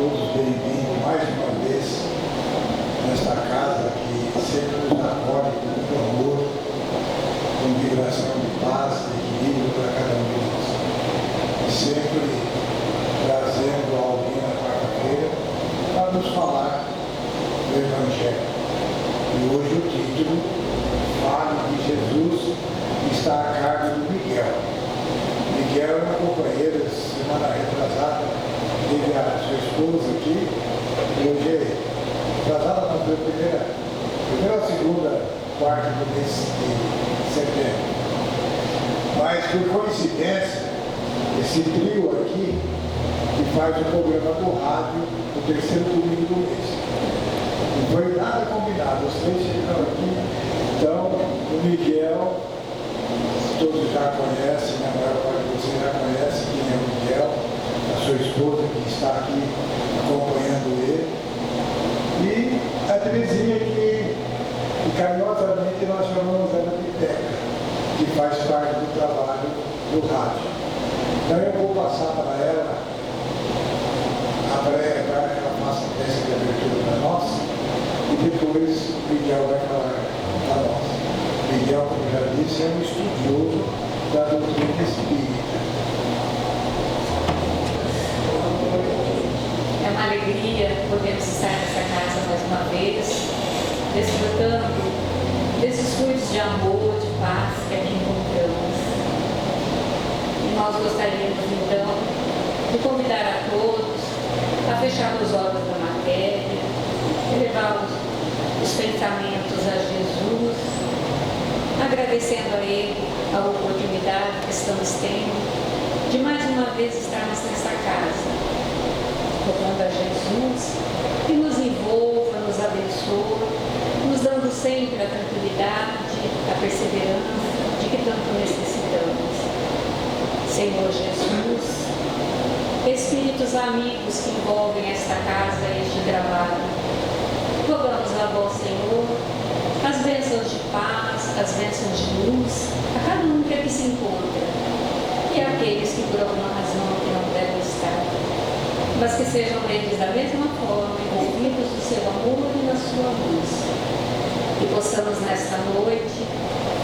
todos bem-vindos mais uma vez nesta casa que sempre nos acolhe com muito amor, com vibração de paz, de equilíbrio para cada um de nós. E sempre trazendo alguém na quarta-feira para nos falar do Evangelho. E hoje o título fala de Jesus que está a cargo do Miguel. Miguel é uma companheira, semana retrasada, teve a sua esposa aqui, e hoje, retrasada não, foi a primeira ou segunda quarta do mês de setembro. Mas, por coincidência, esse trio aqui, que faz o programa do rádio, no terceiro domingo do mês. Não foi nada combinado, os três chegaram aqui, então, o Miguel, todos já conhecem, a maior parte de vocês já conhece quem é o Miguel, a sua esposa que está aqui acompanhando ele, e a Terezinha que carinhosamente nós chamamos ela de Teca, que faz parte do trabalho do rádio. Então eu vou passar para ela a breve para que ela faça essa de abertura para nós, e depois o Miguel vai falar para nós. Miguel, como já disse, é um estudioso da doutrina espírita. É uma alegria podermos estar nessa casa mais uma vez, desfrutando desses frutos de amor, de paz que aqui encontramos. E nós gostaríamos então de convidar a todos a fechar os olhos da matéria, elevar os pensamentos a Jesus, agradecendo a Ele a oportunidade que estamos tendo de mais uma vez estarmos nesta casa, rogando a Jesus que nos envolva, nos abençoe, nos dando sempre a tranquilidade, a perseverança de que tanto necessitamos. Senhor Jesus, Espíritos amigos que envolvem esta casa e este trabalho, rogamos a vós, Senhor, as bênçãos de paz, as bênçãos de luz, a cada um que aqui se encontra, e aqueles que por alguma razão aqui não devem estar, mas que sejam eles da mesma forma envolvidos no seu amor e na sua luz. E possamos nesta noite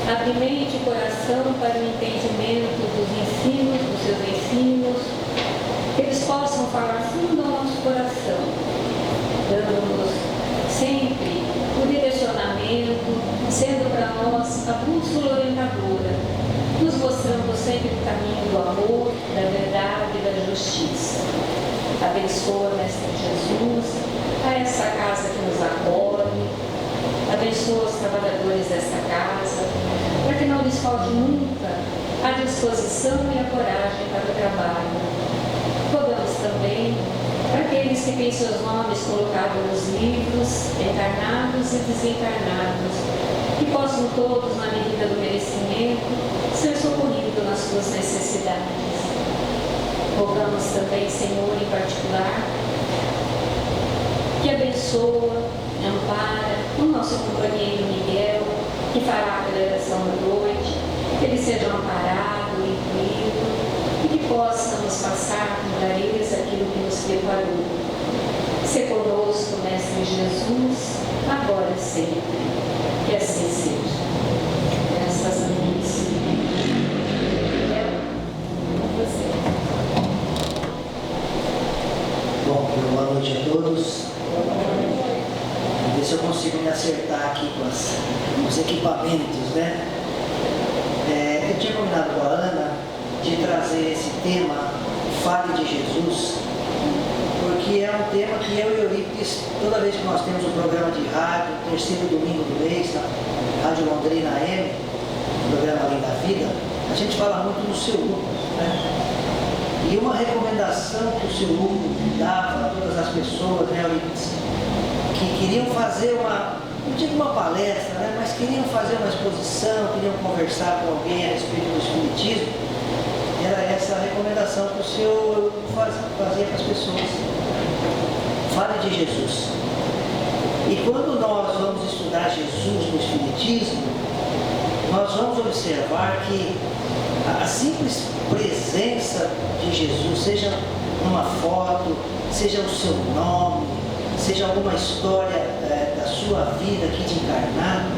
abrir mente e coração para o entendimento dos ensinos, dos seus ensinos, que eles possam falar fundo ao nosso coração, dando-nos sempre o direcionamento, sendo para nós a bússola orientadora, nos mostrando sempre o caminho do amor, da verdade e da justiça. Abençoa, Mestre Jesus, a essa casa que nos acolhe, abençoa os trabalhadores desta casa, para que não lhes falte nunca a disposição e a coragem para o trabalho. Rogamos também para aqueles que têm seus nomes colocados nos livros, encarnados e desencarnados, que possam todos, na medida do merecimento, ser socorridos nas suas necessidades. Rogamos também, Senhor, em particular, que abençoa, ampara o nosso companheiro Miguel, que fará a celebração da noite, que ele seja amparado, incluído, e que possa nos passar com clareza aquilo que nos preparou. Se conosco, Mestre Jesus, agora e sempre. Que assim seja. Graças a Deus. Você. Bom, boa noite a todos. Vou ver se eu consigo me acertar aqui com os equipamentos, né? Eu tinha combinado com a Ana de trazer esse tema, Fale de Jesus, porque é um tema que eu e Eurípides, toda vez que nós temos um programa de rádio, terceiro domingo do mês, na Rádio Londrina AM, programa Além da Vida, a gente fala muito do seu Hugo, né? E uma recomendação que o seu Hugo dava a todas as pessoas, né, Eurípides, que queriam fazer não digo uma palestra, né, mas queriam fazer uma exposição, queriam conversar com alguém a respeito do Espiritismo, era essa a recomendação que o senhor fazia para as pessoas. Fale de Jesus. E quando nós vamos estudar Jesus no Espiritismo, nós vamos observar que a simples presença de Jesus, seja numa foto, seja o seu nome, seja alguma história da sua vida aqui de encarnado,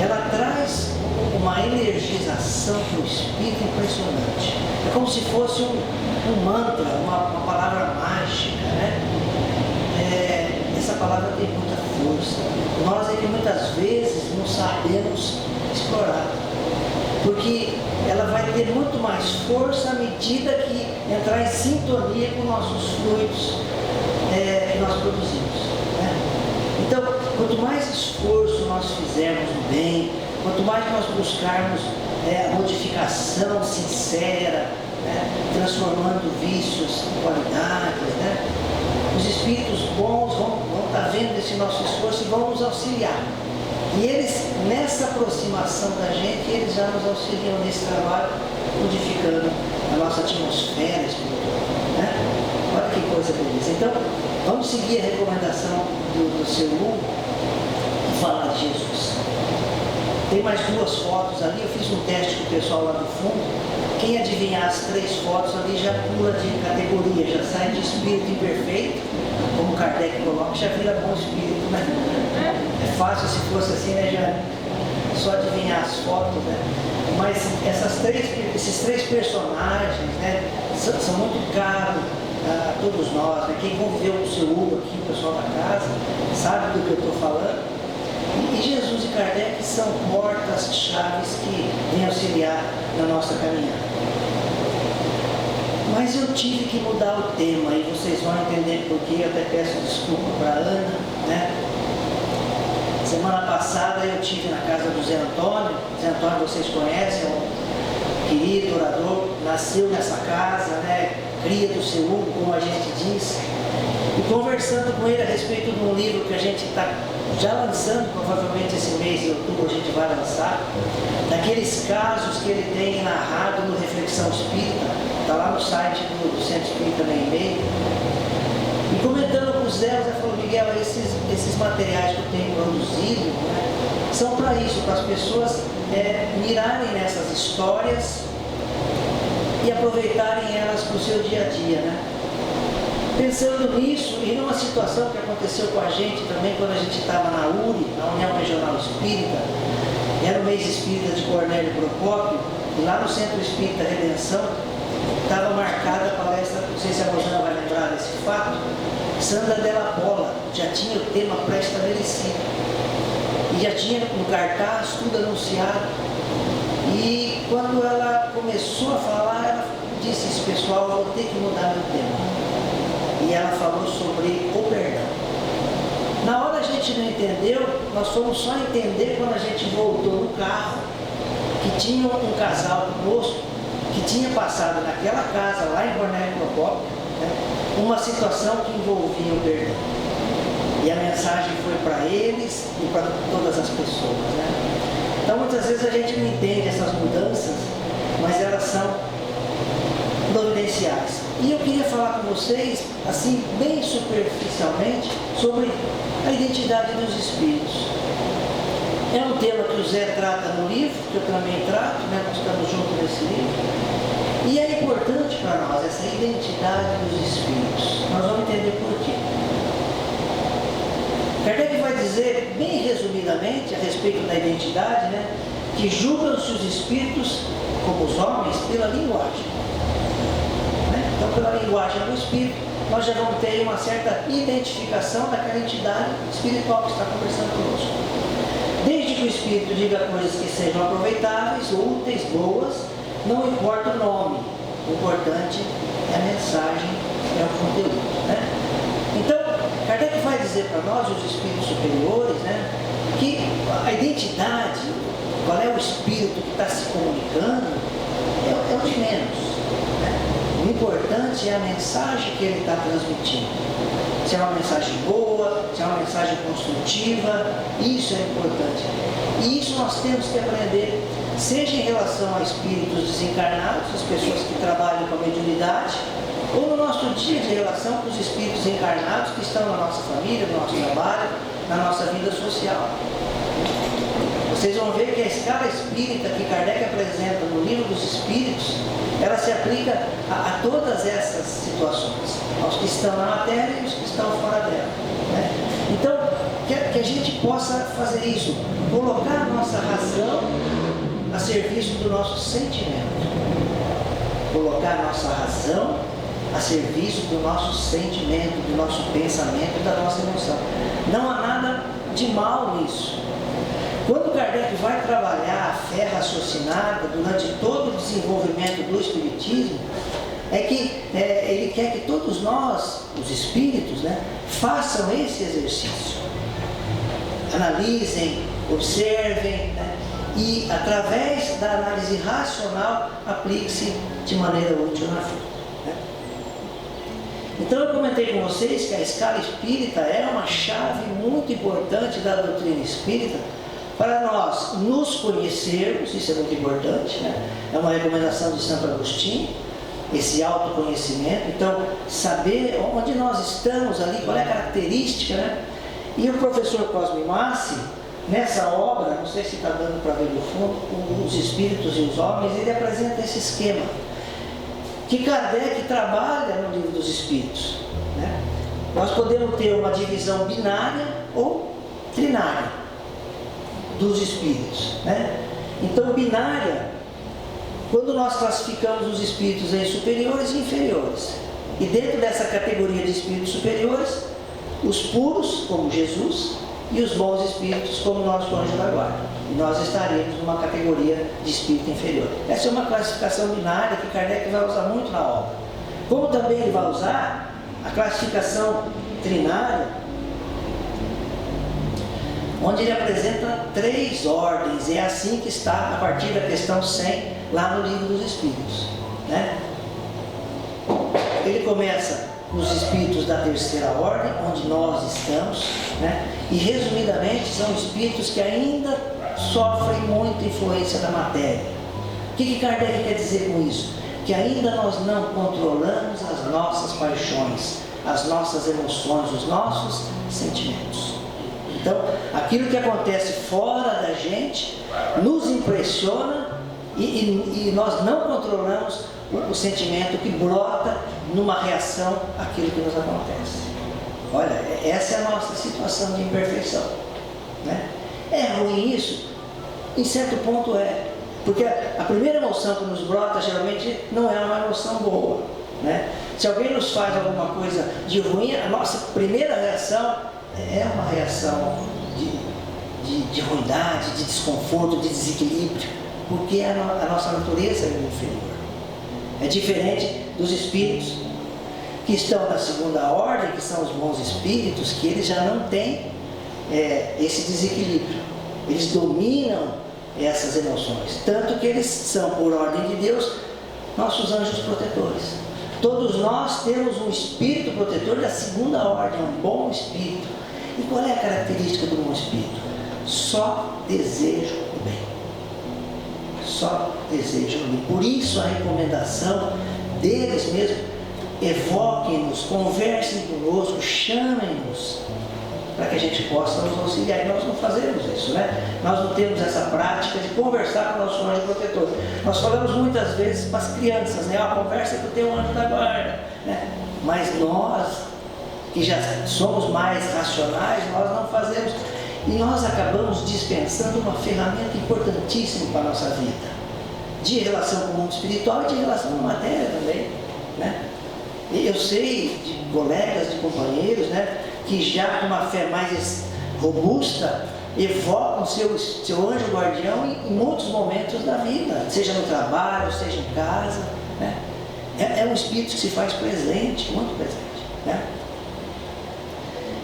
ela traz uma energização para o espírito impressionante. É como se fosse um mantra, uma palavra mágica, né? Essa palavra tem muita força. Nós é que muitas vezes não sabemos explorar, porque ela vai ter muito mais força à medida que entrar em sintonia com nossos fluidos que nós produzimos, né? Então, quanto mais esforço nós fizermos no bem, quanto mais nós buscarmos a modificação sincera, né, transformando vícios em qualidades, né, os espíritos bons vão estar vendo esse nosso esforço e vão nos auxiliar. E eles, nessa aproximação da gente, eles já nos auxiliam nesse trabalho, modificando a nossa atmosfera espiritual, né? Olha que coisa beleza. Então, vamos seguir a recomendação do seu Hugo e falar de Jesus. Tem mais 2 fotos ali, eu fiz um teste com o pessoal lá do fundo. Quem adivinhar as 3 fotos ali já pula de categoria, já sai de espírito imperfeito, como Kardec coloca, já vira bom espírito, né? É fácil se fosse assim, né? Já só adivinhar as fotos, né? Mas esses 3 personagens, né, são muito caros a todos nós, né? Quem conviveu com o seu Hugo aqui, o pessoal da casa, sabe do que eu estou falando. E Jesus e Kardec são portas-chaves que vêm auxiliar na nossa caminhada. Mas eu tive que mudar o tema e vocês vão entender por quê. Eu até peço desculpa para a Ana, né? Semana passada eu estive na casa do Zé Antônio. Zé Antônio vocês conhecem, é um querido orador, nasceu nessa casa, né? Cria do seu Hugo, como a gente diz. E conversando com ele a respeito de um livro que a gente está já lançando, provavelmente esse mês de outubro a gente vai lançar, daqueles casos que ele tem narrado no Reflexão Espírita, está lá no site do Centro Espírita na e-mail. E comentando com o Zé falou: Miguel, esses materiais que eu tenho produzido, né, são para isso, para as pessoas mirarem nessas histórias e aproveitarem elas para o seu dia a dia, né? Pensando nisso, e numa situação que aconteceu com a gente também, quando a gente estava na URI, na União Regional Espírita, era o mês espírita de Cornélio Procópio, e lá no Centro Espírita Redenção, estava marcada a palestra, não sei se a Rosana vai lembrar desse fato, Sandra Della Pola, já tinha o tema pré-estabelecido, e já tinha no cartaz tudo anunciado, e quando ela começou a falar, ela disse: esse pessoal, eu vou ter que mudar meu tema. E ela falou sobre o perdão. Na hora a gente não entendeu, nós fomos só entender quando a gente voltou no carro, que tinha um casal conosco, que tinha passado naquela casa, lá em Cornélio Procópio, né, uma situação que envolvia o perdão. E a mensagem foi para eles e para todas as pessoas, né? Então muitas vezes a gente não entende essas mudanças, mas elas são providenciais. E eu queria falar com vocês, assim, bem superficialmente, sobre a identidade dos espíritos. É um tema que o Zé trata no livro, que eu também trato, né? Nós estamos juntos nesse livro. E é importante para nós essa identidade dos espíritos. Nós vamos entender por quê. Kardec vai dizer, bem resumidamente, a respeito da identidade, né? Que julgam-se os espíritos, como os homens, pela linguagem. Então, pela linguagem do espírito, nós já vamos ter uma certa identificação daquela entidade espiritual que está conversando conosco. Desde que o espírito diga coisas que sejam aproveitáveis, úteis, boas, não importa o nome, o importante é a mensagem, é o conteúdo, né? Então, Kardec vai dizer para nós, os espíritos superiores, né, que a identidade, qual é o espírito que está se comunicando, é o de menos. O importante é a mensagem que ele está transmitindo. Se é uma mensagem boa, se é uma mensagem construtiva, isso é importante. E isso nós temos que aprender, seja em relação a espíritos desencarnados, as pessoas que trabalham com a mediunidade, ou no nosso dia de relação com os espíritos encarnados que estão na nossa família, no nosso trabalho, na nossa vida social. Vocês vão ver que a escala espírita que Kardec apresenta no Livro dos Espíritos, ela se aplica a todas essas situações, aos que estão na matéria e aos que estão fora dela, né? Então, que a gente possa fazer isso, colocar a nossa razão a serviço do nosso sentimento. Colocar a nossa razão a serviço do nosso sentimento, do nosso pensamento, da nossa emoção. Não há nada de mal nisso. Quando Kardec vai trabalhar a fé raciocinada durante todo o desenvolvimento do Espiritismo, é que ele quer que todos nós, os espíritos, né, façam esse exercício. Analisem, observem, né, e através da análise racional aplique-se de maneira útil na vida, né? Então eu comentei com vocês que a escala espírita é uma chave muito importante da doutrina espírita para nós nos conhecermos. Isso é muito importante, né? É uma recomendação de Santo Agostinho, esse autoconhecimento. Então, saber onde nós estamos ali, qual é a característica, né? E o professor Cosme Massi, nessa obra, não sei se está dando para ver no fundo, Os Espíritos e os Homens, ele apresenta esse esquema que Kardec trabalha no Livro dos Espíritos, né? Nós podemos ter uma divisão binária ou trinária dos espíritos, né? Então, binária, quando nós classificamos os espíritos em superiores e inferiores, e dentro dessa categoria de espíritos superiores, os puros, como Jesus, e os bons espíritos, como o nosso anjo da guarda. E nós estaremos numa categoria de espírito inferior. Essa é uma classificação binária que Kardec vai usar muito na obra. Como também ele vai usar a classificação trinária, onde ele apresenta 3 ordens. É assim que está a partir da questão 100, lá no Livro dos Espíritos, né? Ele começa os espíritos da terceira ordem, onde nós estamos, né? E resumidamente são espíritos que ainda sofrem muita influência da matéria. O que Kardec quer dizer com isso? Que ainda nós não controlamos as nossas paixões, as nossas emoções, os nossos sentimentos. Então, aquilo que acontece fora da gente nos impressiona e nós não controlamos o sentimento que brota numa reação àquilo que nos acontece. Olha, essa é a nossa situação de imperfeição, né? É ruim isso? Em certo ponto é, porque a primeira emoção que nos brota geralmente não é uma emoção boa, né? Se alguém nos faz alguma coisa de ruim, a nossa primeira reação é uma reação de ruindade, de desconforto, de desequilíbrio, porque a nossa natureza é inferior. É diferente dos espíritos que estão na segunda ordem, que são os bons espíritos, que eles já não têm esse desequilíbrio. Eles dominam essas emoções, tanto que eles são, por ordem de Deus, nossos anjos protetores. Todos nós temos um espírito protetor da segunda ordem, um bom espírito. E qual é a característica do bom espírito? Só desejo o bem. Só desejo o bem. Por isso a recomendação deles mesmo: evoquem-nos, conversem conosco, chamem-nos, para que a gente possa nos auxiliar. E nós não fazemos isso, né? Nós não temos essa prática de conversar com o nosso anjo protetor. Nós falamos muitas vezes para as crianças, né? Conversa com o teu anjo da guarda, né? Mas nós, que já somos mais racionais, nós não fazemos. E nós acabamos dispensando uma ferramenta importantíssima para a nossa vida, de relação com o mundo espiritual e de relação com a matéria também, né? Eu sei de colegas, de companheiros, né, que já com uma fé mais robusta evocam seu anjo guardião em muitos momentos da vida, seja no trabalho, seja em casa, né? É um espírito que se faz presente, muito presente, né?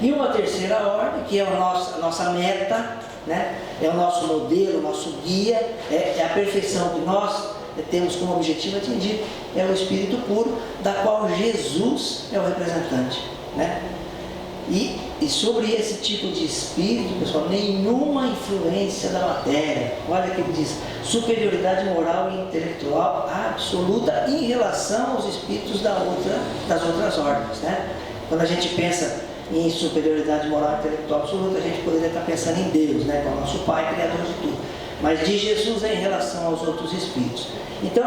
E uma terceira ordem, que é a nossa meta, né? É o nosso modelo, o nosso guia, é a perfeição que nós temos como objetivo atingir, é o Espírito puro, da qual Jesus é o representante, né? E sobre esse tipo de espírito, pessoal, nenhuma influência da matéria. Olha que ele diz: superioridade moral e intelectual absoluta em relação aos espíritos das outras ordens, né? Quando a gente pensa em superioridade moral e intelectual absoluta, a gente poderia estar pensando em Deus, né, que é o nosso Pai, Criador de tudo. Mas de Jesus é em relação aos outros espíritos. Então,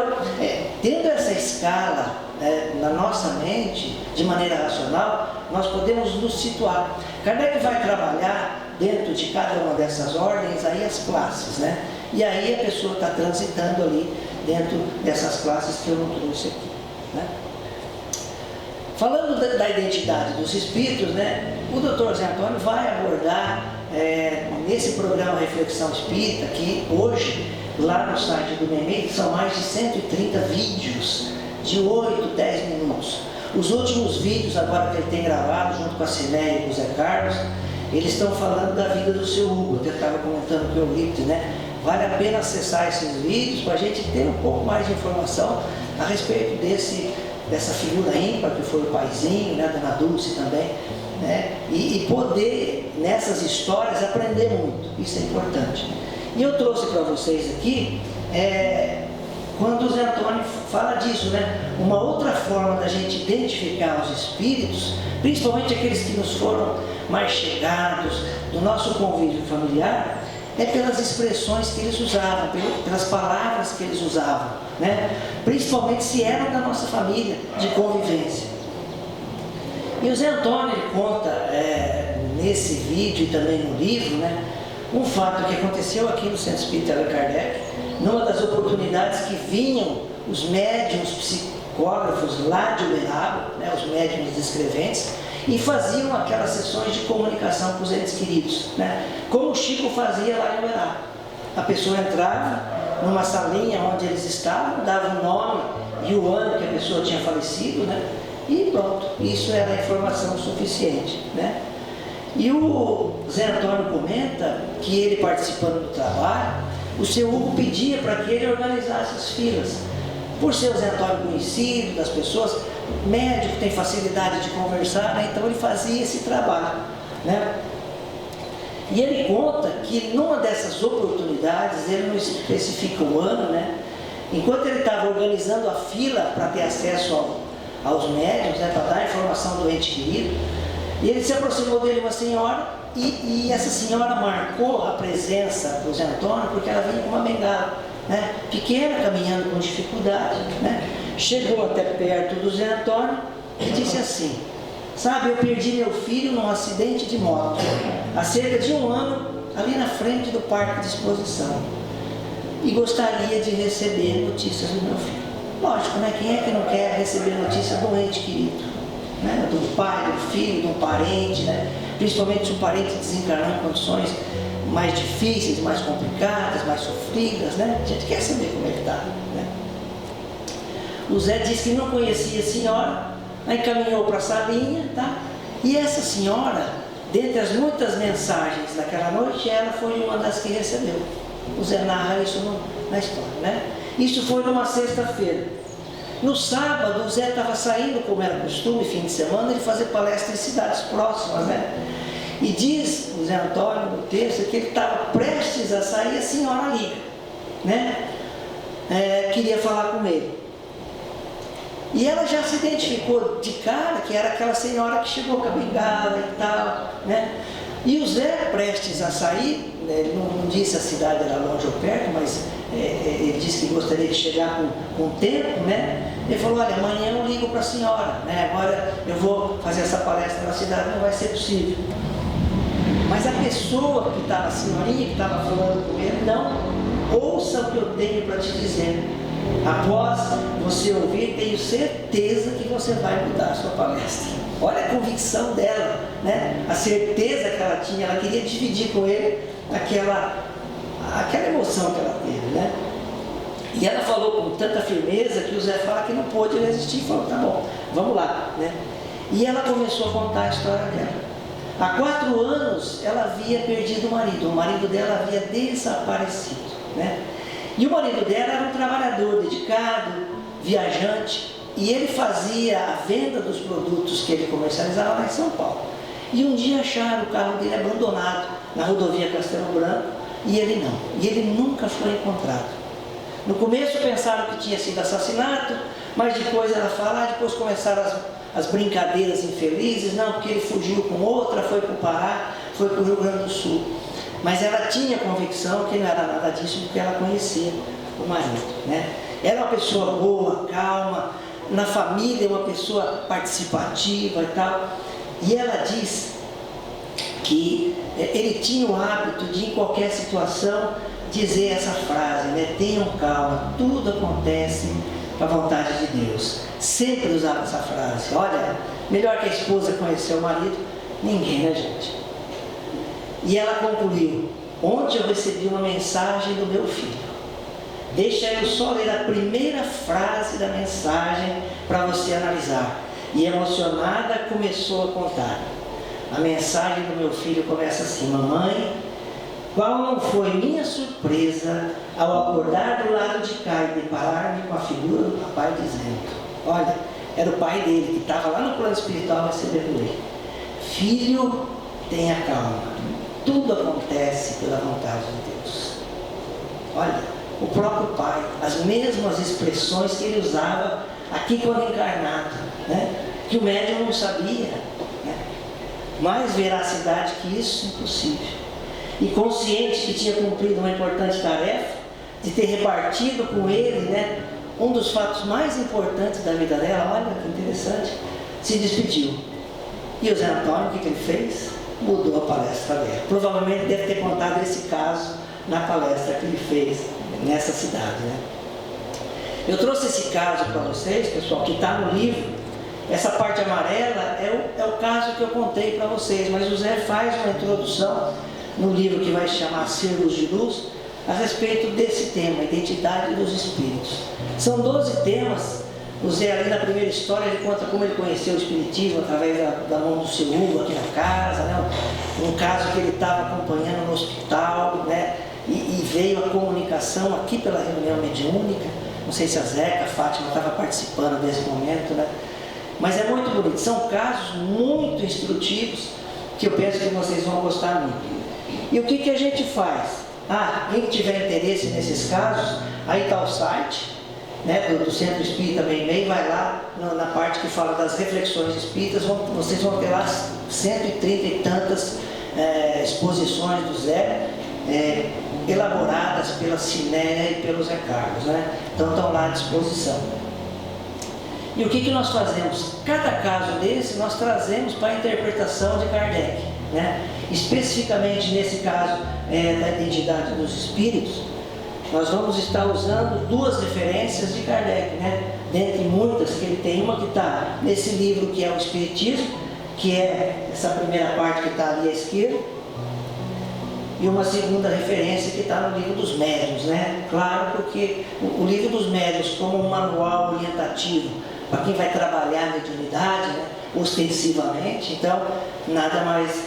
tendo essa escala na nossa mente, de maneira racional, nós podemos nos situar. Kardec vai trabalhar dentro de cada uma dessas ordens aí as classes, né? E aí a pessoa está transitando ali dentro dessas classes que eu não trouxe aqui, né? Falando da identidade dos espíritos, né, o Dr. Zé Antônio vai abordar nesse programa Reflexão Espírita, que hoje, lá no site do MEMEI, são mais de 130 vídeos de 8, 10 minutos. Os últimos vídeos, agora que ele tem gravado, junto com a Cinéia e com o Zé Carlos, eles estão falando da vida do seu Hugo. Eu estava comentando com o Eurípides, né? Vale a pena acessar esses vídeos para a gente ter um pouco mais de informação a respeito dessa figura ímpar que foi o paizinho, né? Dona Dulce também, né? E poder, nessas histórias, aprender muito. Isso é importante. E eu trouxe para vocês aqui, quando o Zé Antônio fala disso, né? Uma outra forma da gente identificar os espíritos, principalmente aqueles que nos foram mais chegados, do nosso convívio familiar, é pelas expressões que eles usavam, pelas palavras que eles usavam, né? Principalmente se eram da nossa família, de convivência. E o Zé Antônio ele conta nesse vídeo e também no livro, né, um fato que aconteceu aqui no Centro Espírita Allan Kardec, numa das oportunidades que vinham os médiuns psicógrafos lá de Uberaba, né, os médiuns descreventes, e faziam aquelas sessões de comunicação com os entes queridos, né, como o Chico fazia lá em Uberaba. A pessoa entrava numa salinha onde eles estavam, dava o nome e o ano que a pessoa tinha falecido, né, e pronto, isso era a informação suficiente, né. E o Zé Antônio comenta que ele, participando do trabalho, o seu Hugo pedia para que ele organizasse as filas. Por ser o Zé Antônio conhecido das pessoas, médico, tem facilidade de conversar, né? Então ele fazia esse trabalho, né? E ele conta que numa dessas oportunidades, ele não especifica o ano, né? Enquanto ele estava organizando a fila para ter acesso aos médiuns, né? Para dar a informação do ente querido, e ele se aproximou dele uma senhora, e essa senhora marcou a presença do Zé Antônio porque ela vinha com uma bengala, né, pequena, caminhando com dificuldade, né, chegou até perto do Zé Antônio e disse assim: sabe, eu perdi meu filho num acidente de moto há cerca de 1 ano ali na frente do parque de exposição e gostaria de receber notícias do meu filho. Lógico, né, quem é que não quer receber notícias do ente querido, né, do pai, do filho, de um parente, né? Principalmente se o parente desencarnou em condições mais difíceis, mais complicadas, mais sofridas, né? A gente quer saber como ele está, né? O Zé disse que não conhecia a senhora, aí caminhou para a salinha, tá? E essa senhora, dentre as muitas mensagens daquela noite, ela foi uma das que recebeu. O Zé narra isso na história, né? Isso foi numa sexta-feira. No sábado, o Zé estava saindo, como era costume, fim de semana, de fazer palestra em cidades próximas, né? E diz o Zé Antônio no texto que ele estava prestes a sair, a senhora liga, né? Queria falar com ele. E ela já se identificou de cara que era aquela senhora que chegou com a bengala e tal, né? E o Zé, prestes a sair, ele não disse a cidade era longe ou perto, mas ele disse que gostaria de chegar com tempo, né? Ele falou: olha, amanhã eu ligo para a senhora, né? Agora eu vou fazer essa palestra na cidade, não vai ser possível. Mas a pessoa que estava, a senhorinha que estava falando com ele, não, ouça o que eu tenho para te dizer. Após você ouvir, tenho certeza que você vai mudar a sua palestra. Olha a convicção dela, né? A certeza que ela tinha, ela queria dividir com ele aquela emoção que ela teve, né? E ela falou com tanta firmeza que o Zé fala que não pôde resistir e falou: tá bom, vamos lá, né? E ela começou a contar a história dela. Há 4 anos ela havia perdido o marido dela havia desaparecido, né? E o marido dela era um trabalhador dedicado, viajante, e ele fazia a venda dos produtos que ele comercializava lá em São Paulo. E um dia acharam o carro dele abandonado na rodovia Castelo Branco, e ele não. E ele nunca foi encontrado. No começo pensaram que tinha sido assassinato, mas depois ela fala, depois começaram as brincadeiras infelizes, não, porque ele fugiu com outra, foi para o Pará, foi para o Rio Grande do Sul. Mas ela tinha convicção que não era nada disso, porque ela conhecia o marido, né? Era uma pessoa boa, calma, na família uma pessoa participativa e tal. E ela diz que ele tinha o hábito de, em qualquer situação, dizer essa frase, né? Tenham calma, tudo acontece com a vontade de Deus. Sempre usava essa frase. Olha, melhor que a esposa conhecer o marido, ninguém, né, gente? E ela concluiu: ontem eu recebi uma mensagem do meu filho. Deixa eu só ler a primeira frase da mensagem para você analisar. E emocionada começou a contar. A mensagem do meu filho começa assim: mamãe, qual não foi minha surpresa ao acordar do lado de cá e deparar-me com a figura do papai dizendo, olha, era o pai dele que estava lá no plano espiritual recebendo ele: filho, tenha calma, tudo acontece pela vontade de Deus. Olha, o próprio pai, as mesmas expressões que ele usava aqui quando encarnado, né? Que o médium não sabia, né? Mais veracidade que isso, impossível. E consciente que tinha cumprido uma importante tarefa de ter repartido com ele, né, um dos fatos mais importantes da vida dela, olha que interessante, se despediu. E o Zé Antônio, o que ele fez? Mudou a palestra dela. Provavelmente deve ter contado esse caso na palestra que ele fez nessa cidade, né? Eu trouxe esse caso para vocês, pessoal, que está no livro. Essa parte amarela é o caso que eu contei para vocês, mas o Zé faz uma introdução no livro que vai chamar Círculos de Luz, a respeito desse tema, identidade dos espíritos. São 12 temas. O Zé, ali na primeira história, ele conta como ele conheceu o espiritismo através da mão do seu Hugo aqui na casa, né? Um caso que ele estava acompanhando no hospital, né? E veio a comunicação aqui pela reunião mediúnica. Não sei se a Zeca, a Fátima estava participando desse momento, né? Mas é muito bonito. São casos muito instrutivos que eu penso que vocês vão gostar muito. E o que a gente faz? Quem tiver interesse nesses casos, aí está o site, né, do Centro Espírita Meimei, vai lá na parte que fala das reflexões espíritas, vocês vão ter lá 130 e tantas exposições do Zé, elaboradas pela Cinéia e pelo Zé Carlos, né? Então estão lá à disposição. E o que nós fazemos? Cada caso desse nós trazemos para a interpretação de Kardec, né? Especificamente nesse caso da identidade dos espíritos, nós vamos estar usando 2 referências de Kardec, né? Dentre muitas que ele tem, uma que está nesse livro que é o Espiritismo, que é essa primeira parte que está ali à esquerda, e uma segunda referência que está no livro dos médiuns, né? Claro, porque o livro dos médiuns, como um manual orientativo para quem vai trabalhar a mediunidade, né, ostensivamente, então nada mais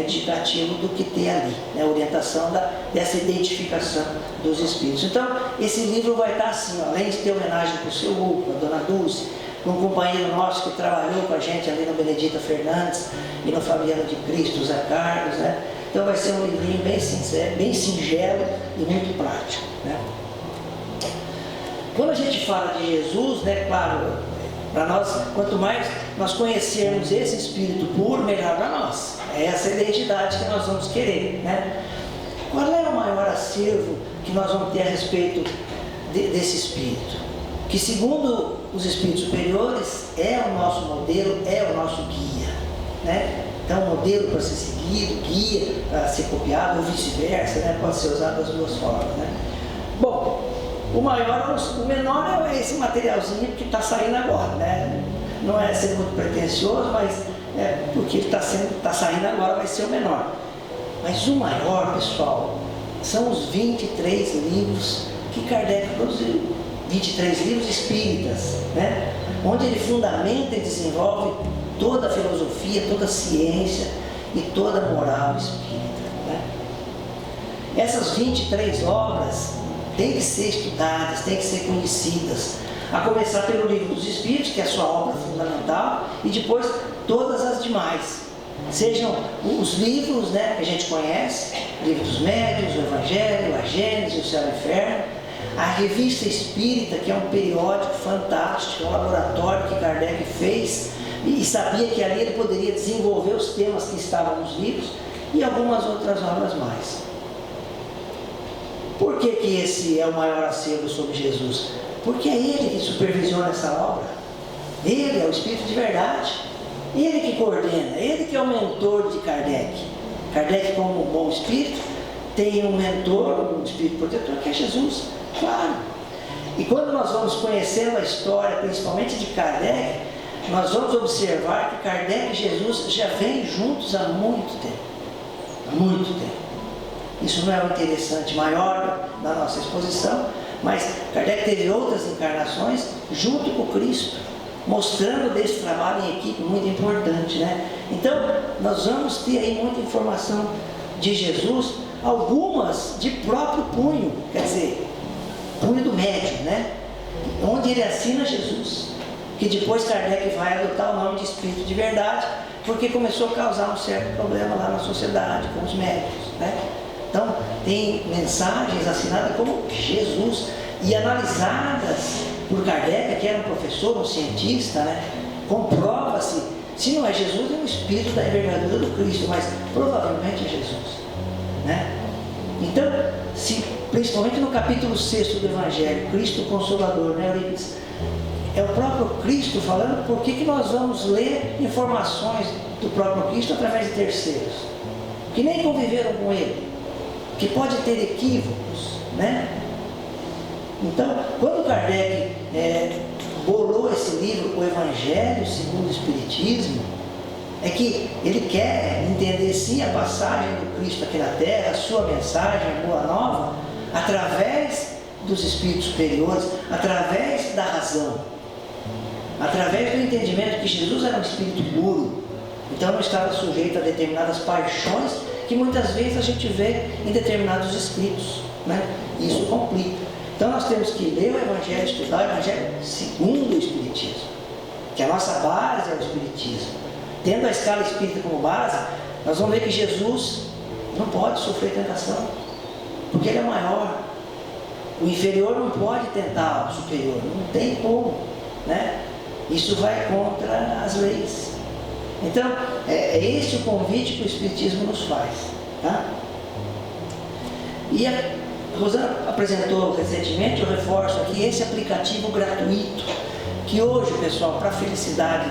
indicativo do que ter ali, né, a orientação dessa identificação dos espíritos. Então, esse livro vai estar assim, além de ter homenagem para o seu Hugo, para a dona Dulce, um companheiro nosso que trabalhou com a gente ali no Benedita Fernandes e no Fabiano de Cristo, Zé Carlos, né? Então vai ser um livrinho bem sincero, bem singelo e muito prático, né? Quando a gente fala de Jesus, né, claro, para nós, quanto mais nós conhecermos esse Espírito puro, melhor para nós. É essa identidade que nós vamos querer, né? Qual é o maior acervo que nós vamos ter a respeito desse Espírito? Que, segundo os Espíritos superiores, é o nosso modelo, é o nosso guia, né? Então, modelo para ser seguido, guia para ser copiado, ou vice-versa, né? Pode ser usado das 2 formas, né? Bom, o menor é esse materialzinho que está saindo agora, né? Não é ser muito pretensioso, mas porque ele está saindo agora, vai ser o menor. Mas o maior, pessoal, são os 23 livros que Kardec produziu. 23 livros espíritas, né? Onde ele fundamenta e desenvolve toda a filosofia, toda a ciência e toda a moral espírita, né? Essas 23 obras têm que ser estudadas, têm que ser conhecidas, a começar pelo Livro dos Espíritos, que é a sua obra fundamental, e depois todas as demais. Sejam os livros, né, que a gente conhece, o Livro dos Médiuns, o Evangelho, a Gênese, o Céu e o Inferno, a Revista Espírita, que é um periódico fantástico, um laboratório que Kardec fez e sabia que ali ele poderia desenvolver os temas que estavam nos livros e algumas outras obras mais. Por que esse é o maior acervo sobre Jesus? Porque é ele que supervisiona essa obra. Ele é o Espírito de verdade. Ele que coordena, ele que é o mentor de Kardec. Kardec, como um bom espírito, tem um mentor, um espírito protetor, que é Jesus, claro. E quando nós vamos conhecendo a história, principalmente de Kardec, nós vamos observar que Kardec e Jesus já vêm juntos há muito tempo. Há muito tempo. Isso não é o interessante maior da nossa exposição, mas Kardec teve outras encarnações junto com Cristo, mostrando desse trabalho em equipe muito importante, né? Então, nós vamos ter aí muita informação de Jesus, algumas de próprio punho, quer dizer, punho do médium, né? Onde ele assina Jesus, que depois Kardec vai adotar o nome de Espírito de Verdade, porque começou a causar um certo problema lá na sociedade, com os médicos, né? Então, tem mensagens assinadas como Jesus e analisadas por Kardec, que era um professor, um cientista, né? Comprova-se, se não é Jesus, é um espírito da envergadura do Cristo, mas provavelmente é Jesus, né? Então, principalmente no capítulo 6 do Evangelho, Cristo Consolador, né, Eurípides? É o próprio Cristo falando por que nós vamos ler informações do próprio Cristo através de terceiros, que nem conviveram com ele, que pode ter equívocos, né? Então, quando Kardec bolou esse livro, o Evangelho segundo o Espiritismo, é que ele quer entender sim a passagem do Cristo aqui na Terra, a sua mensagem, a boa nova, através dos espíritos superiores, através da razão, através do entendimento que Jesus era um espírito puro, então não estava sujeito a determinadas paixões que muitas vezes a gente vê em determinados escritos, né? Isso complica. Então nós temos que ler o Evangelho, estudar o Evangelho segundo o Espiritismo, que a nossa base é o Espiritismo. Tendo a escala espírita como base, nós vamos ver que Jesus não pode sofrer tentação, porque ele é maior. O inferior não pode tentar o superior, não tem como, né? Isso vai contra as leis. Então, é esse o convite que o Espiritismo nos faz, tá? E a Rosana apresentou recentemente, eu reforço aqui, esse aplicativo gratuito, que hoje, pessoal, para a felicidade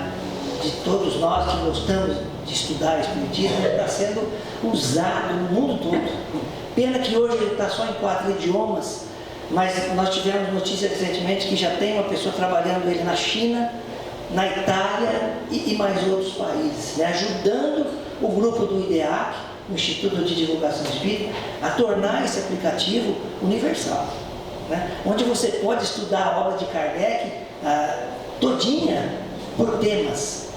de todos nós que gostamos de estudar o Espiritismo, está sendo usado no mundo todo. Pena que hoje ele está só em 4 idiomas, mas nós tivemos notícia recentemente que já tem uma pessoa trabalhando ele na China, na Itália e mais outros países, né? Ajudando o grupo do IDEAC, o Instituto de Divulgação Espírita, a tornar esse aplicativo universal, né? Onde você pode estudar a obra de Kardec todinha por temas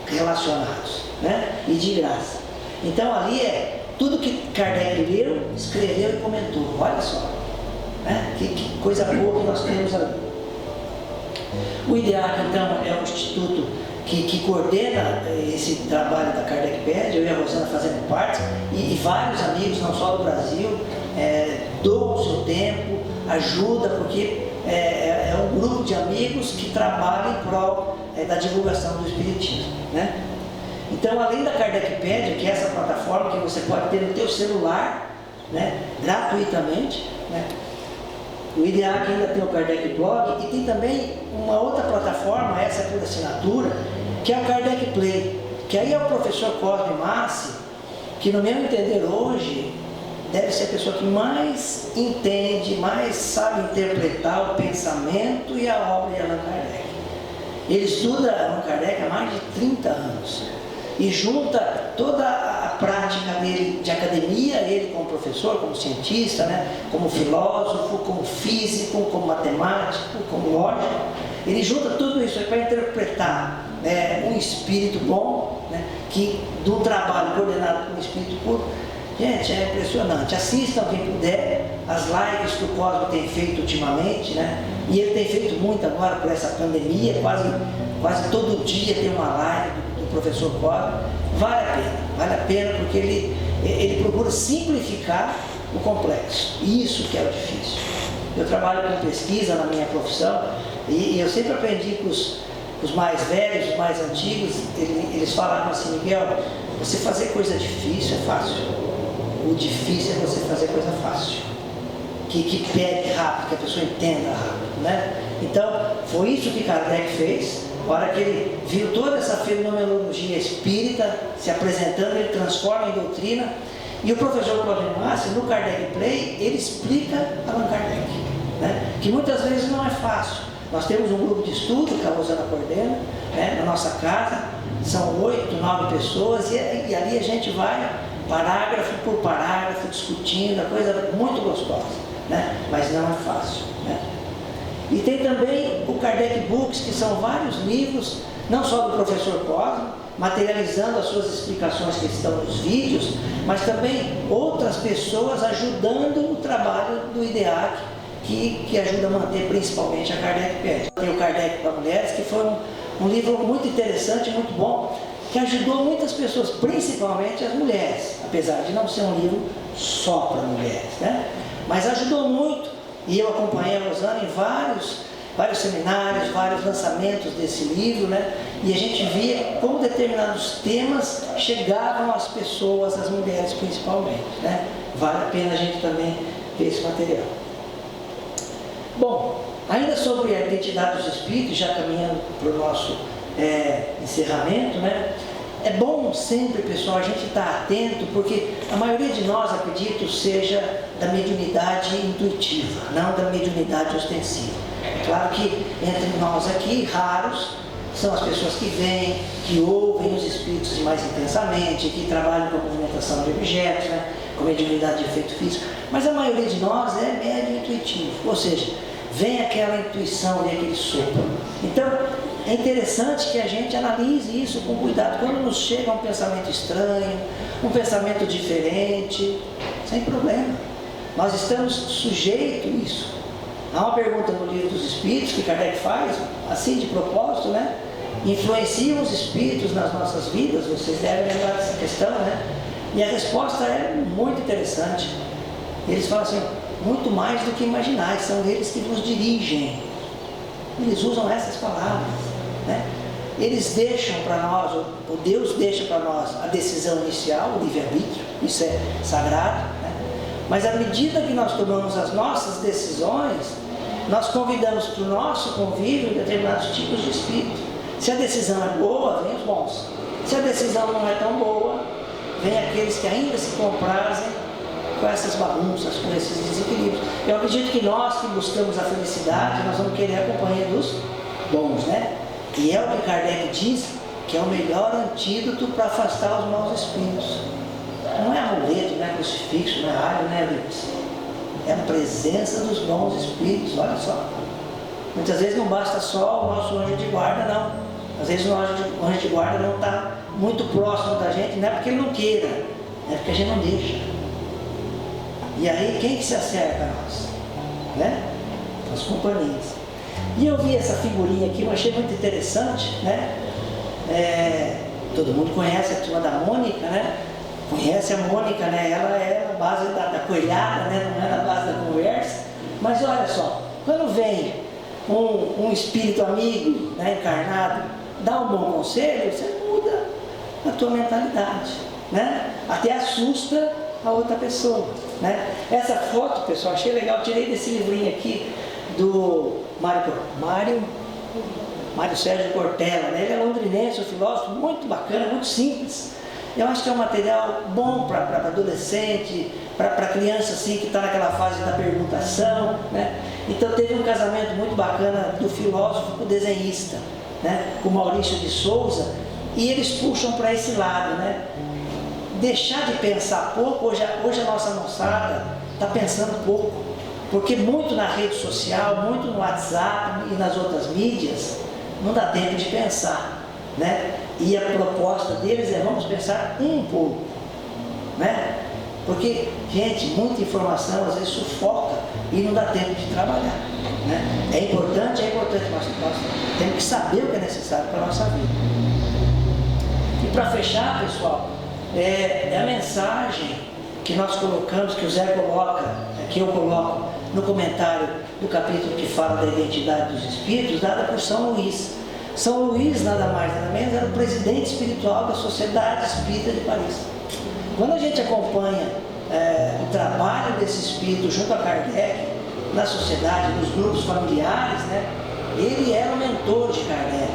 relacionados, né? E de graça. Então ali é tudo que Kardec leu, escreveu e comentou. Olha só, né? Que coisa boa que nós temos ali. O IDEAC, então, é um instituto que coordena esse trabalho da Kardecpédia, eu e a Rosana fazendo parte, e vários amigos, não só do Brasil, doam o seu tempo, ajuda, porque é um grupo de amigos que trabalha em prol da divulgação do Espiritismo, né? Então, além da Kardecpédia, que é essa plataforma que você pode ter no teu celular, né, gratuitamente, né? O IDEAC ainda tem o Kardec Blog e tem também uma outra plataforma, essa é por assinatura, que é o Kardec Play, que aí é o professor Cosme Massi, que no meu entender hoje deve ser a pessoa que mais entende, mais sabe interpretar o pensamento e a obra de Allan Kardec. Ele estuda Allan Kardec há mais de 30 anos e junta toda a prática dele de academia, ele como professor, como cientista, né, como filósofo, como físico, como matemático, como lógico, ele junta tudo isso para interpretar um espírito bom, né, que de um trabalho coordenado por um espírito puro. Gente, é impressionante. Assistam quem puder as lives que o Cosme tem feito ultimamente, né? E ele tem feito muito agora por essa pandemia, quase todo dia tem uma live do professor Cosme. Vale a pena porque ele procura simplificar o complexo. Isso que é o difícil. Eu trabalho com pesquisa na minha profissão e eu sempre aprendi com os os mais velhos, os mais antigos, eles falavam assim: Miguel, você fazer coisa difícil é fácil, o difícil é você fazer coisa fácil, que pegue rápido, que a pessoa entenda rápido, né? Então, foi isso que Kardec fez. A hora que ele viu toda essa fenomenologia espírita se apresentando, ele transforma em doutrina. E o professor Claudio Massi, no Kardec Play, ele explica Allan Kardec, né? Que muitas vezes não é fácil. Nós temos um grupo de estudo que a Rosana coordena, né, na nossa casa, são 8, 9 pessoas, e ali a gente vai parágrafo por parágrafo, discutindo, a coisa muito gostosa, né? Mas não é fácil, né? E tem também o Kardec Books, que são vários livros, não só do professor Cosmo, materializando as suas explicações que estão nos vídeos, mas também outras pessoas ajudando o trabalho do IDEAC, que ajuda a manter principalmente a Kardec Pet. Tem o Kardec para Mulheres, que foi um livro muito interessante, muito bom, que ajudou muitas pessoas, principalmente as mulheres, apesar de não ser um livro só para mulheres, né? Mas ajudou muito, e eu acompanhei a Rosana em vários seminários, vários lançamentos desse livro, né? E a gente via como determinados temas chegavam às pessoas, às mulheres principalmente, né? Vale a pena a gente também ver esse material. Bom, ainda sobre a identidade dos espíritos, já caminhando para o nosso encerramento, né? É bom sempre, pessoal, a gente estar atento, porque a maioria de nós, acredito, seja da mediunidade intuitiva, não da mediunidade ostensiva. Claro que entre nós aqui, raros são as pessoas que vêm, que ouvem os espíritos mais intensamente, que trabalham com a movimentação de objetos, né, com mediunidade de efeito físico, mas a maioria de nós é médio intuitivo, ou seja, vem aquela intuição, vem aquele sopro. Então, é interessante que a gente analise isso com cuidado. Quando nos chega um pensamento estranho, um pensamento diferente, sem problema. Nós estamos sujeitos a isso. Há uma pergunta no Livro dos Espíritos que Kardec faz, assim de propósito, né? Influenciam os espíritos nas nossas vidas? Vocês devem lembrar dessa questão, né? E a resposta é muito interessante. Eles falam assim: muito mais do que imaginais, são eles que nos dirigem. Eles usam essas palavras, né? Eles deixam para nós, ou Deus deixa para nós a decisão inicial, o livre-arbítrio, isso é sagrado, né? Mas à medida que nós tomamos as nossas decisões, nós convidamos para o nosso convívio determinados tipos de espírito. Se a decisão é boa, vem os bons. Se a decisão não é tão boa, vem aqueles que ainda se comprazem com essas bagunças, com esses desequilíbrios. Eu acredito que nós que buscamos a felicidade, nós vamos querer a companhia dos bons, né? E é o que Kardec diz, que é o melhor antídoto para afastar os maus espíritos. Não é amuleto, não é crucifixo, não é alho, não é lips. É a presença dos bons espíritos, olha só. Muitas vezes não basta só o nosso anjo de guarda, não. Às vezes o anjo de guarda não está muito próximo da gente, não é porque ele não queira, é porque a gente não deixa. E aí quem que se acerca a nós? Né? As companhias. E eu vi essa figurinha aqui, eu achei muito interessante, né? Todo mundo conhece a turma da Mônica, né? Conhece a Mônica, né? Ela é a base da coelhada, né? Não é na base da conversa. Mas olha só, quando vem um espírito amigo, né, encarnado, dá um bom conselho, você muda a tua mentalidade, né? Até assusta a outra pessoa, né? Essa foto, pessoal, achei legal, tirei desse livrinho aqui do Mário Sérgio Cortella, né? Ele é londrinense, um filósofo muito bacana, muito simples. Eu acho que é um material bom para adolescente, para criança assim, que está naquela fase da perguntação, né? Então teve um casamento muito bacana do filósofo com o desenhista, né? Com o Maurício de Souza, e eles puxam para esse lado, né? Deixar de pensar pouco, hoje a nossa moçada está pensando pouco, porque muito na rede social, muito no WhatsApp e nas outras mídias, não dá tempo de pensar, né? E a proposta deles é: vamos pensar um pouco, né? Porque, gente, muita informação às vezes sufoca e não dá tempo de trabalhar, né? É importante, mas nós temos que saber o que é necessário para a nossa vida. E para fechar, pessoal, é a mensagem que nós colocamos, que o Zé coloca, que eu coloco no comentário do capítulo que fala da identidade dos espíritos, dada por São Luís. São Luís, nada mais nada menos, era o presidente espiritual da Sociedade Espírita de Paris. Quando a gente acompanha o trabalho desse espírito junto a Kardec, na sociedade, nos grupos familiares, né, ele era o mentor de Kardec.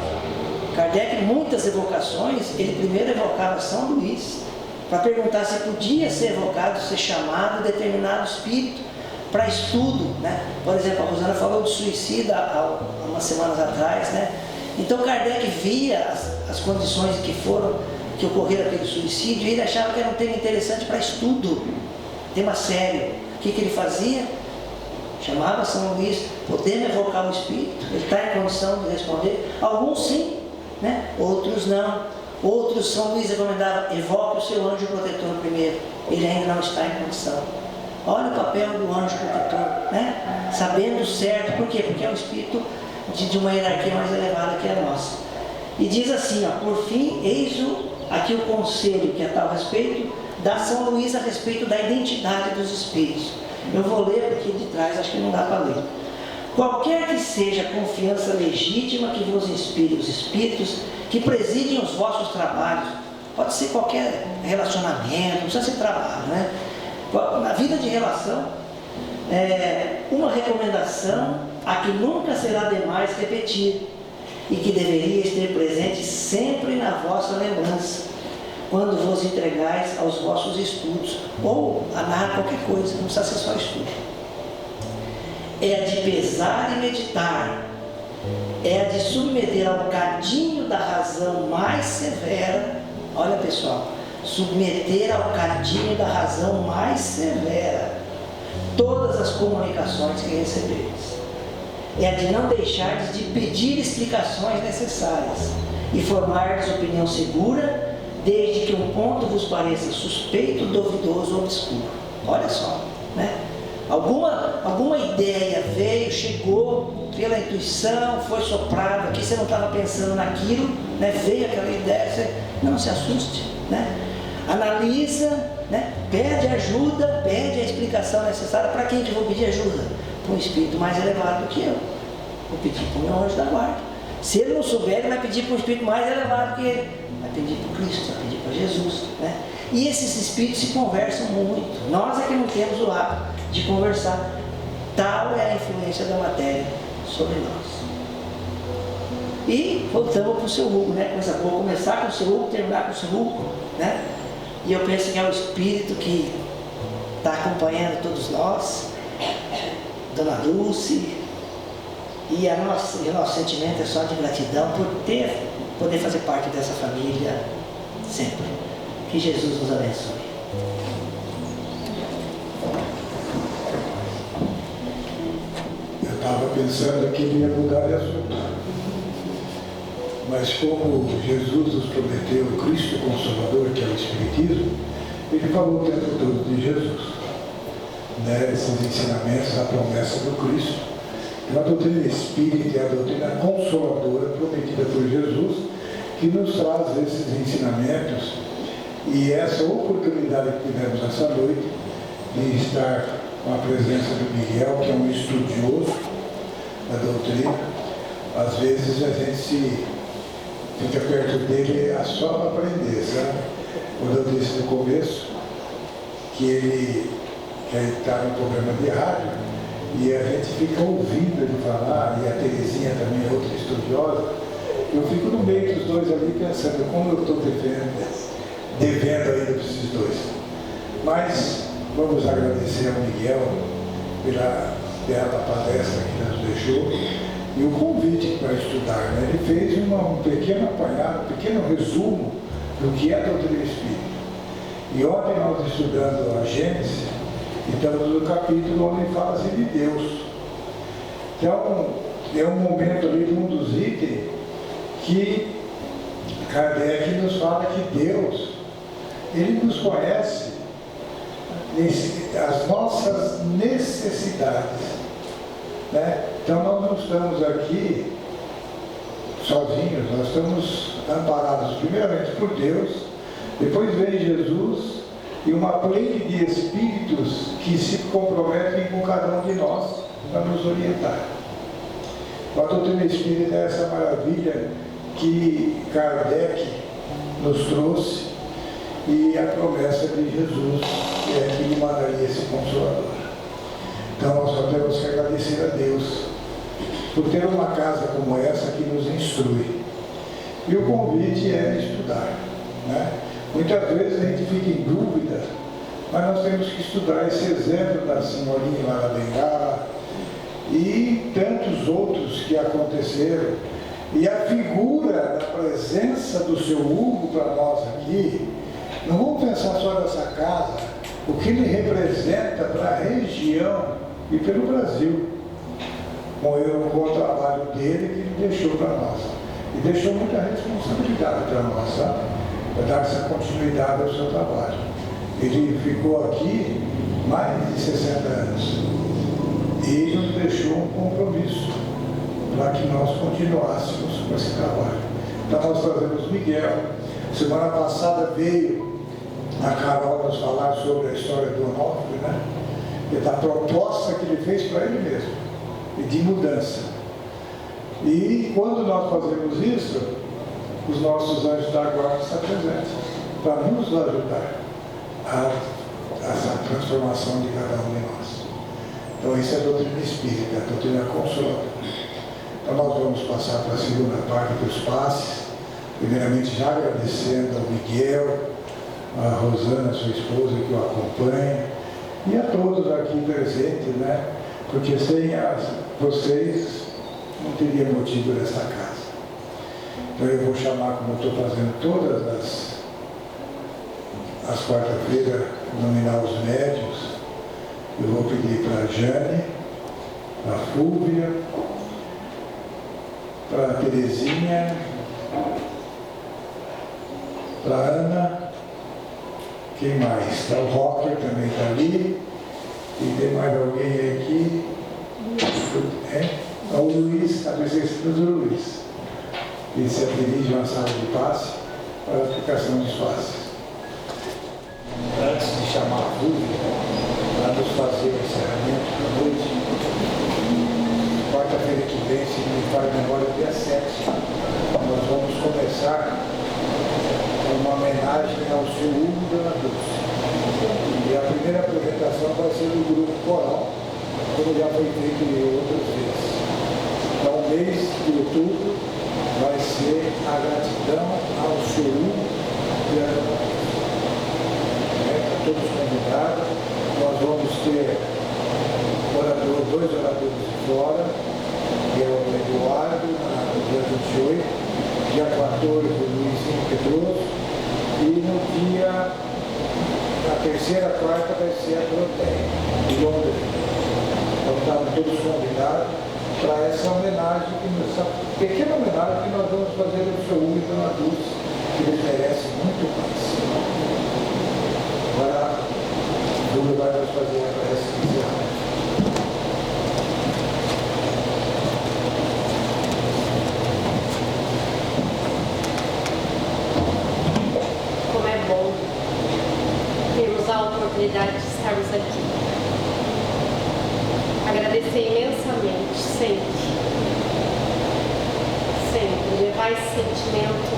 Kardec, em muitas evocações, ele primeiro evocava São Luís, para perguntar se podia ser evocado, ser chamado determinado espírito para estudo, né? Por exemplo, a Rosana falou de suicídio há umas semanas atrás, né? Então Kardec via as condições que ocorreram aquele suicídio, e ele achava que era um tema interessante para estudo, tema sério. O que ele fazia? Chamava São Luís, podemos evocar o espírito? Ele está em condição de responder? Alguns sim, né? Outros não. Outros, São Luís recomendava, evoque o seu anjo protetor primeiro, ele ainda não está em condição. Olha o papel do anjo protetor, né? Sabendo certo, por quê? Porque é um espírito de uma hierarquia mais elevada que a nossa. E diz assim, ó, por fim, eis aqui o conselho que a tal respeito dá São Luís a respeito da identidade dos espíritos. Eu vou ler porque de trás acho que não dá para ler. Qualquer que seja a confiança legítima que vos inspire os espíritos que presidem os vossos trabalhos, pode ser qualquer relacionamento, não precisa ser trabalho, né? Na vida de relação, uma recomendação a que nunca será demais repetir e que deveríeis ter presente sempre na vossa lembrança, quando vos entregais aos vossos estudos, ou a narrar qualquer coisa, não precisa ser só estudo. É a de pesar e meditar, é a de submeter ao cadinho da razão mais severa, olha pessoal, submeter ao cadinho da razão mais severa todas as comunicações que recebeis. É a de não deixardes de pedir explicações necessárias e formardes opinião segura, desde que um ponto vos pareça suspeito, duvidoso ou obscuro. Olha só, né? Alguma ideia veio, chegou pela intuição, foi soprado aqui, você não estava pensando naquilo, né? Veio aquela ideia, você não se assuste, né? Analisa, né? Pede ajuda, pede a explicação necessária. Para quem que eu vou pedir ajuda? Para um espírito mais elevado do que eu. Vou pedir para o meu anjo da guarda. Se ele não souber, ele vai pedir para um espírito mais elevado que ele. Vai pedir para Cristo, vai pedir para Jesus, né? E esses espíritos se conversam muito. Nós é que não temos o hábito de conversar. Tal é a influência da matéria sobre nós. E voltamos para o seu Hugo, né? Vou começar com o seu Hugo, terminar com o seu Hugo, né? E eu penso que é o espírito que está acompanhando todos nós, Dona Dulce, e o nosso sentimento é só de gratidão por poder fazer parte dessa família sempre. Que Jesus nos abençoe. Eu estava pensando que ele ia mudar de assunto. Mas como Jesus nos prometeu o Cristo Consolador, que é o Espiritismo, ele falou o tempo todo de Jesus. Né? Esses ensinamentos, a promessa do Cristo. E a doutrina espírita é a doutrina consoladora prometida por Jesus, que nos traz esses ensinamentos e essa oportunidade que tivemos essa noite de estar com a presença do Miguel, que é um estudioso da doutrina. Às vezes a gente fica perto dele só para aprender, sabe? Quando eu disse no começo que ele está no programa de rádio e a gente fica ouvindo ele falar, e a Terezinha também é outra estudiosa, eu fico no meio dos dois ali pensando como eu estou devendo ainda para esses dois. Mas vamos agradecer ao Miguel pela bela palestra que nos deixou e o convite para estudar, né? Ele fez um pequeno apanhado, um pequeno resumo do que é a doutrina espírita. E ontem nós estudando a Gênesis, estamos no capítulo onde fala-se de Deus. Então, é um momento ali de um dos itens que Kardec nos fala que Deus, Ele nos conhece as nossas necessidades, né? Então nós não estamos aqui sozinhos, nós estamos amparados primeiramente por Deus, depois vem Jesus e uma plena de espíritos que se comprometem com cada um de nós para nos orientar. A doutrina espírita é essa maravilha que Kardec nos trouxe e a promessa de Jesus, que é que lhe mandaria esse Consolador. Então nós só temos que agradecer a Deus por ter uma casa como essa que nos instrui. E o convite é estudar, né? Muitas vezes a gente fica em dúvida, mas nós temos que estudar esse exemplo da senhorinha lá da Bengala e tantos outros que aconteceram. E a figura da presença do seu Hugo para nós aqui, não vamos pensar só nessa casa, o que ele representa para a região e pelo Brasil, com o trabalho dele que ele deixou para nós. E deixou muita responsabilidade para nós, sabe? Para dar essa continuidade ao seu trabalho. Ele ficou aqui mais de 60 anos e nos deixou um compromisso para que nós continuássemos com esse trabalho. Então nós trazemos Miguel. Semana passada veio a Carol nos falar sobre a história do Onofre, né? E da proposta que ele fez para ele mesmo, e de mudança. E quando nós fazemos isso, os nossos anjos da guarda estão presentes para nos ajudar a essa transformação de cada um de nós. Então isso é a doutrina espírita, a doutrina consoladora. Então nós vamos passar para a segunda parte dos passes, primeiramente já agradecendo ao Miguel, a Rosana, sua esposa, que o acompanha, e a todos aqui presentes, né? Porque sem vocês não teria motivo dessa casa. Então eu vou chamar, como eu estou fazendo todas as quarta-feiras, nominar os médios. Eu vou pedir para a Jane, para a Fúvia, para a Terezinha, para a Ana, quem mais? Tá, o Rocker também está ali, e tem mais alguém aqui? O Luiz, a presença do Luiz. Ele se dirige a uma sala de passe para a aplicação dos passes. Antes de chamar a Fúvia, para nos fazer o encerramento da noite, quarta-feira que vem, se não me falha a memória, dia 7, nós vamos começar uma homenagem ao seu Hugo Dona Dulce. E a primeira apresentação vai ser do grupo coral, como já foi feito outras vezes. Então, o mês de outubro vai ser a gratidão ao seu Hugo e a Dona Dulce. Todos convidados, nós vamos ter dois oradores de fora, que é o Eduardo, no dia 28, dia 14 o Luizinho Pedroso, e no dia, na terceira quarta vai ser a Proteia, de Londres. Então estavam todos convidados para essa homenagem, essa pequena homenagem que nós vamos fazer ao seu Hugo e Dona Dulce, que eles merecem muito mais. Agora, o Hugo vai nos fazer a prece inicial. Como é bom termos a oportunidade de estarmos aqui. Agradecer imensamente, sempre. Sempre. Levar esse sentimento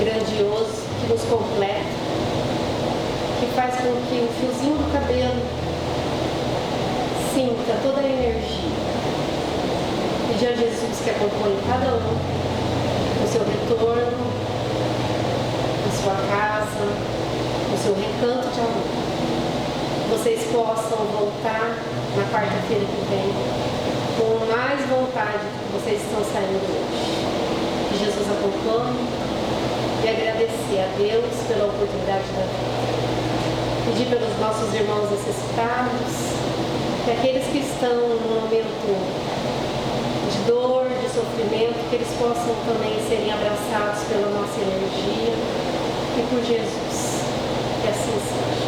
grandioso que nos completa, que faz com que o fiozinho do cabelo sinta toda a energia. Pedir a Jesus que acompanhe cada um no seu retorno, na sua casa, no seu recanto de amor. Vocês possam voltar na quarta-feira que vem com mais vontade do que vocês estão saindo hoje. Que Jesus acompanhe e agradecer a Deus pela oportunidade da vida. Pedir pelos nossos irmãos necessitados, que aqueles que estão num momento de dor, de sofrimento, que eles possam também serem abraçados pela nossa energia e por Jesus. Que assim seja.